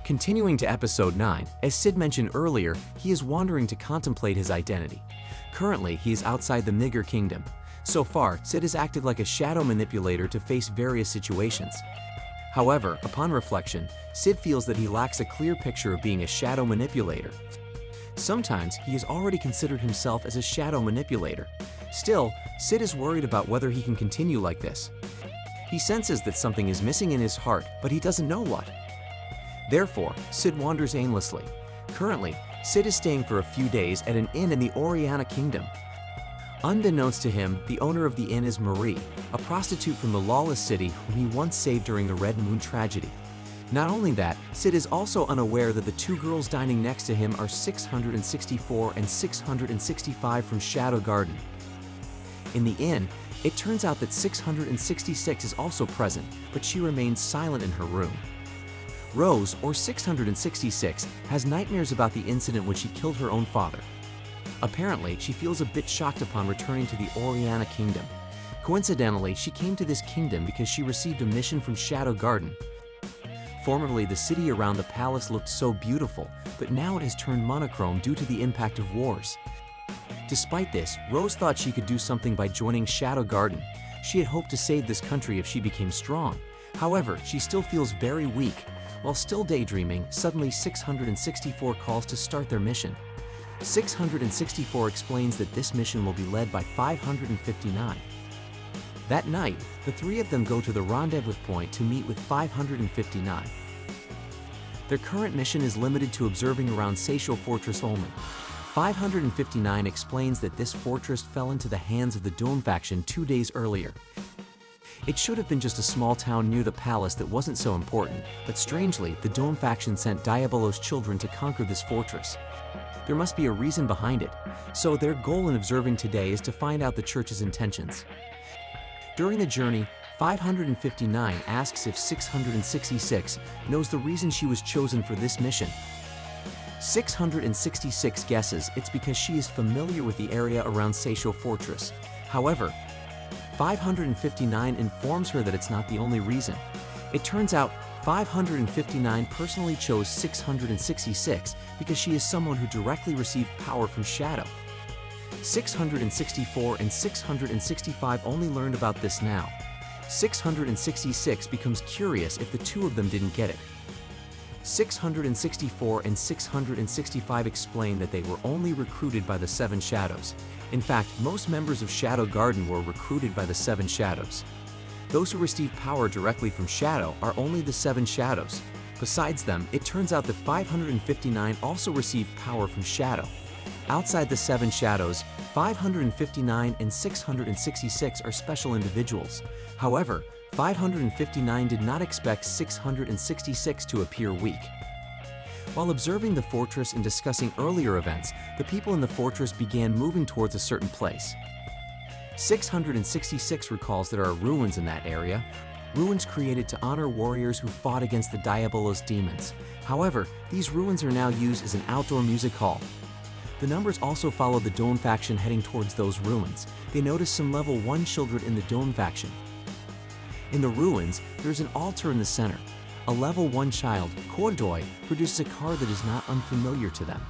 Continuing to episode 9, as Sid mentioned earlier, he is wandering to contemplate his identity. Currently, he is outside the Migger Kingdom. So far, Sid has acted like a shadow manipulator to face various situations. However, upon reflection, Sid feels that he lacks a clear picture of being a shadow manipulator. Sometimes, he has already considered himself as a shadow manipulator. Still, Sid is worried about whether he can continue like this. He senses that something is missing in his heart, but he doesn't know what. Therefore, Sid wanders aimlessly. Currently, Sid is staying for a few days at an inn in the Oriana Kingdom. Unbeknownst to him, the owner of the inn is Marie, a prostitute from the lawless city whom he once saved during the Red Moon tragedy. Not only that, Sid is also unaware that the two girls dining next to him are 664 and 665 from Shadow Garden. In the inn, it turns out that 666 is also present, but she remains silent in her room. Rose, or 666, has nightmares about the incident when she killed her own father. Apparently, she feels a bit shocked upon returning to the Oriana Kingdom. Coincidentally, she came to this kingdom because she received a mission from Shadow Garden. Formerly, the city around the palace looked so beautiful, but now it has turned monochrome due to the impact of wars. Despite this, Rose thought she could do something by joining Shadow Garden. She had hoped to save this country if she became strong. However, she still feels very weak. While still daydreaming, suddenly 664 calls to start their mission. 664 explains that this mission will be led by 559. That night, the three of them go to the rendezvous point to meet with 559. Their current mission is limited to observing around Seisho Fortress only. 559 explains that this fortress fell into the hands of the Dome faction 2 days earlier. It should have been just a small town near the palace that wasn't so important, but strangely, the Dome faction sent Diabolo's children to conquer this fortress. There must be a reason behind it, so their goal in observing today is to find out the church's intentions. During the journey, 559 asks if 666 knows the reason she was chosen for this mission. 666 guesses it's because she is familiar with the area around Seisho Fortress. However, 559 informs her that it's not the only reason. It turns out 559 personally chose 666 because she is someone who directly received power from Shadow. 664 and 665 only learned about this now. 666 becomes curious if the two of them didn't get it. 664 and 665 explain that they were only recruited by the Seven Shadows. In fact, most members of Shadow Garden were recruited by the Seven Shadows. Those who receive power directly from Shadow are only the Seven Shadows. Besides them, it turns out that 559 also received power from Shadow. Outside the Seven Shadows, 559 and 666 are special individuals. However, 559 did not expect 666 to appear weak. While observing the fortress and discussing earlier events, the people in the fortress began moving towards a certain place. 666 recalls there are ruins in that area, ruins created to honor warriors who fought against the Diabolos demons. However, these ruins are now used as an outdoor music hall. The numbers also follow the Dome faction heading towards those ruins. They notice some level 1 children in the Dome faction. In the ruins, there's an altar in the center. A level 1 child, Kordoi, produces a card that is not unfamiliar to them.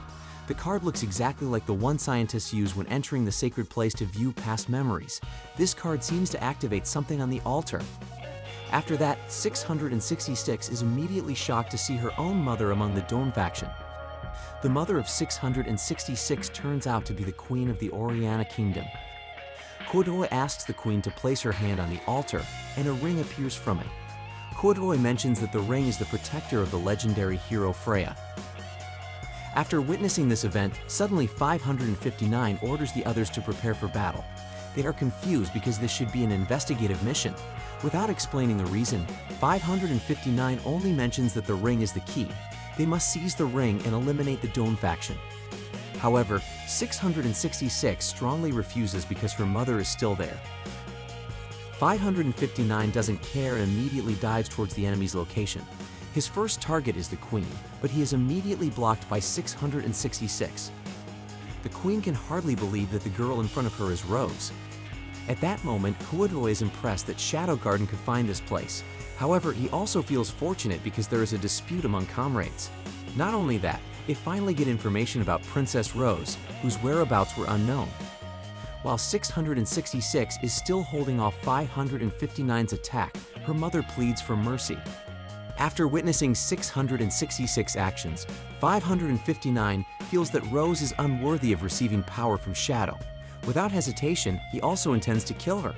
The card looks exactly like the one scientists use when entering the sacred place to view past memories. This card seems to activate something on the altar. After that, 666 is immediately shocked to see her own mother among the Dome faction. The mother of 666 turns out to be the Queen of the Oriana Kingdom. Kordoi asks the Queen to place her hand on the altar, and a ring appears from it. Kordoi mentions that the ring is the protector of the legendary hero Freya. After witnessing this event, suddenly 559 orders the others to prepare for battle. They are confused because this should be an investigative mission. Without explaining the reason, 559 only mentions that the ring is the key. They must seize the ring and eliminate the Dome faction. However, 666 strongly refuses because her mother is still there. 559 doesn't care and immediately dives towards the enemy's location. His first target is the Queen, but he is immediately blocked by 666. The Queen can hardly believe that the girl in front of her is Rose. At that moment, Kordoi is impressed that Shadow Garden could find this place. However, he also feels fortunate because there is a dispute among comrades. Not only that, they finally get information about Princess Rose, whose whereabouts were unknown. While 666 is still holding off 559's attack, her mother pleads for mercy. After witnessing 666 actions, 559 feels that Rose is unworthy of receiving power from Shadow. Without hesitation, he also intends to kill her.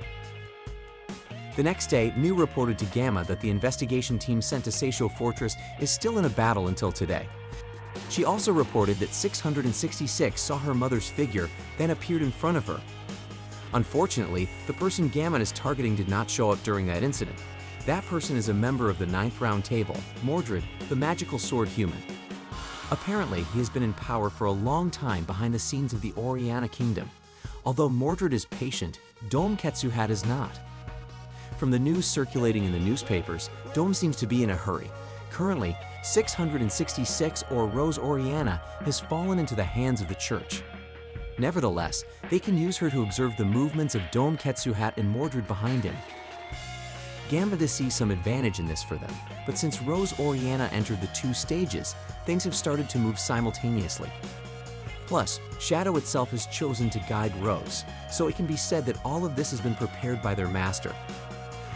The next day, Mu reported to Gamma that the investigation team sent to Seisho Fortress is still in a battle until today. She also reported that 666 saw her mother's figure, then appeared in front of her. Unfortunately, the person Gamma is targeting did not show up during that incident. That person is a member of the 9th Round Table, Mordred, the magical sword human. Apparently, he has been in power for a long time behind the scenes of the Oriana Kingdom. Although Mordred is patient, Dome Ketsuhat is not. From the news circulating in the newspapers, Dome seems to be in a hurry. Currently, 666 or Rose Oriana has fallen into the hands of the church. Nevertheless, they can use her to observe the movements of Dome Ketsuhat and Mordred behind him. Gambit sees some advantage in this for them, but since Rose Oriana entered the 2 stages, things have started to move simultaneously. Plus, Shadow itself has chosen to guide Rose, so it can be said that all of this has been prepared by their master.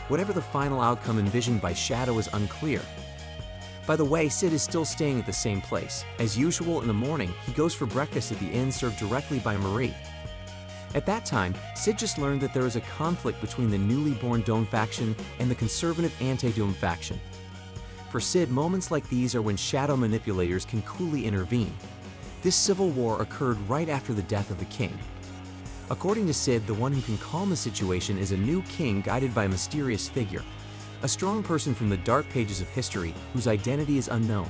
Whatever the final outcome envisioned by Shadow is unclear. By the way, Sid is still staying at the same place. As usual in the morning, he goes for breakfast at the inn served directly by Marie. At that time, Sid just learned that there is a conflict between the newly born Dome faction and the conservative anti-Dome faction. For Sid, moments like these are when Shadow manipulators can coolly intervene. This civil war occurred right after the death of the king. According to Sid, the one who can calm the situation is a new king guided by a mysterious figure, a strong person from the dark pages of history whose identity is unknown.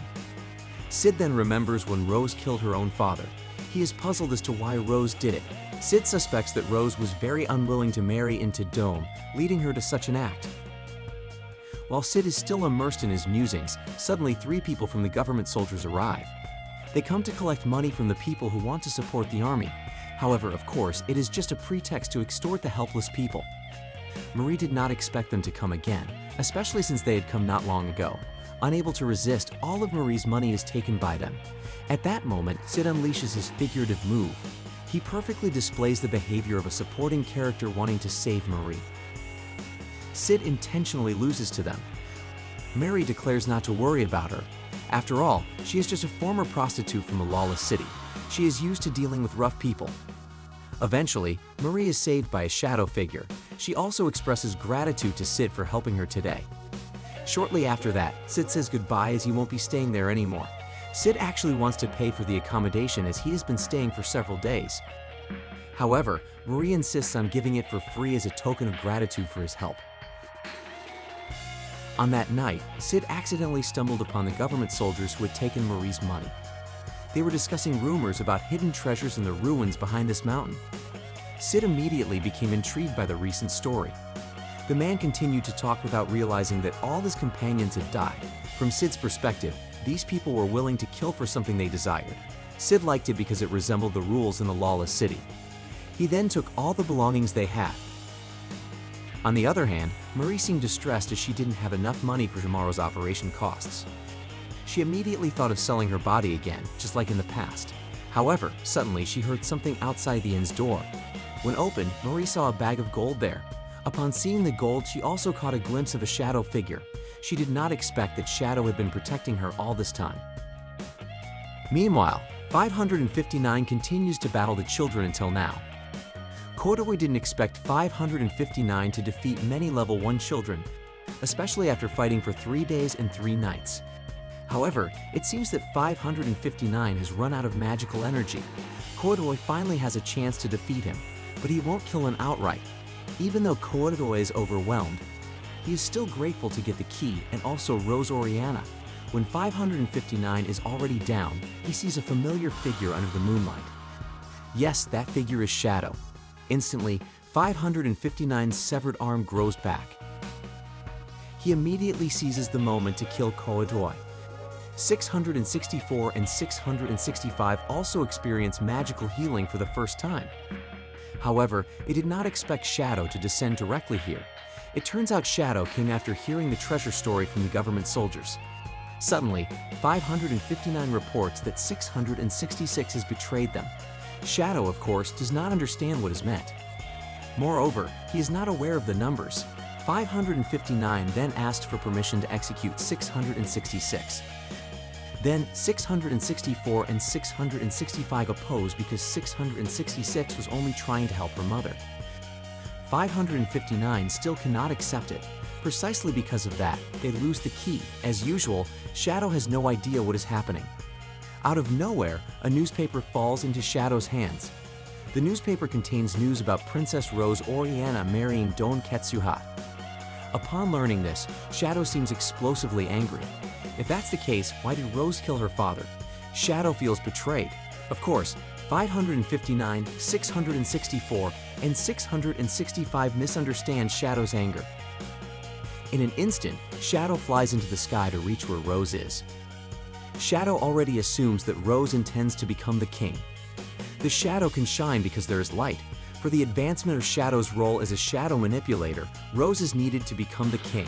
Sid then remembers when Rose killed her own father. He is puzzled as to why Rose did it. Sid suspects that Rose was very unwilling to marry into Dome, leading her to such an act. While Sid is still immersed in his musings, suddenly 3 people from the government soldiers arrive. They come to collect money from the people who want to support the army. However, of course, it is just a pretext to extort the helpless people. Marie did not expect them to come again, especially since they had come not long ago. Unable to resist, all of Marie's money is taken by them. At that moment, Sid unleashes his figurative move. He perfectly displays the behavior of a supporting character wanting to save Marie. Sid intentionally loses to them. Mary declares not to worry about her. After all, she is just a former prostitute from a lawless city. She is used to dealing with rough people. Eventually, Marie is saved by a shadow figure. She also expresses gratitude to Sid for helping her today. Shortly after that, Sid says goodbye as he won't be staying there anymore. Sid actually wants to pay for the accommodation as he has been staying for several days. However, Marie insists on giving it for free as a token of gratitude for his help. On that night, Sid accidentally stumbled upon the government soldiers who had taken Marie's money. They were discussing rumors about hidden treasures in the ruins behind this mountain. Sid immediately became intrigued by the recent story. The man continued to talk without realizing that all his companions had died. From Sid's perspective, these people were willing to kill for something they desired. Sid liked it because it resembled the rules in the lawless city. He then took all the belongings they had. On the other hand, Marie seemed distressed as she didn't have enough money for tomorrow's operation costs. She immediately thought of selling her body again, just like in the past. However, suddenly she heard something outside the inn's door. When opened, Marie saw a bag of gold there. Upon seeing the gold, she also caught a glimpse of a shadow figure. She did not expect that Shadow had been protecting her all this time. Meanwhile, 559 continues to battle the children until now. Kodoi didn't expect 559 to defeat many level 1 children, especially after fighting for 3 days and 3 nights. However, it seems that 559 has run out of magical energy. Kodoi finally has a chance to defeat him, but he won't kill him outright. Even though Kodoi is overwhelmed, he is still grateful to get the key and also Rose Oriana. When 559 is already down, he sees a familiar figure under the moonlight. Yes, that figure is Shadow. Instantly, 559's severed arm grows back. He immediately seizes the moment to kill Kodoi. 664 and 665 also experience magical healing for the first time. However, they did not expect Shadow to descend directly here. It turns out Shadow came after hearing the treasure story from the government soldiers. Suddenly, 559 reports that 666 has betrayed them. Shadow, of course, does not understand what is meant. Moreover, he is not aware of the numbers. 559 then asked for permission to execute 666. Then 664 and 665 opposed because 666 was only trying to help her mother. 559 still cannot accept it. Precisely because of that, they lose the key. As usual, Shadow has no idea what is happening. Out of nowhere, a newspaper falls into Shadow's hands. The newspaper contains news about Princess Rose Oriana marrying Don Ketsuha. Upon learning this, Shadow seems explosively angry. If that's the case, why did Rose kill her father? Shadow feels betrayed. Of course, 559, 664, and 665 misunderstand Shadow's anger. In an instant, Shadow flies into the sky to reach where Rose is. Shadow already assumes that Rose intends to become the king. The Shadow can shine because there is light. For the advancement of Shadow's role as a shadow manipulator, Rose is needed to become the king.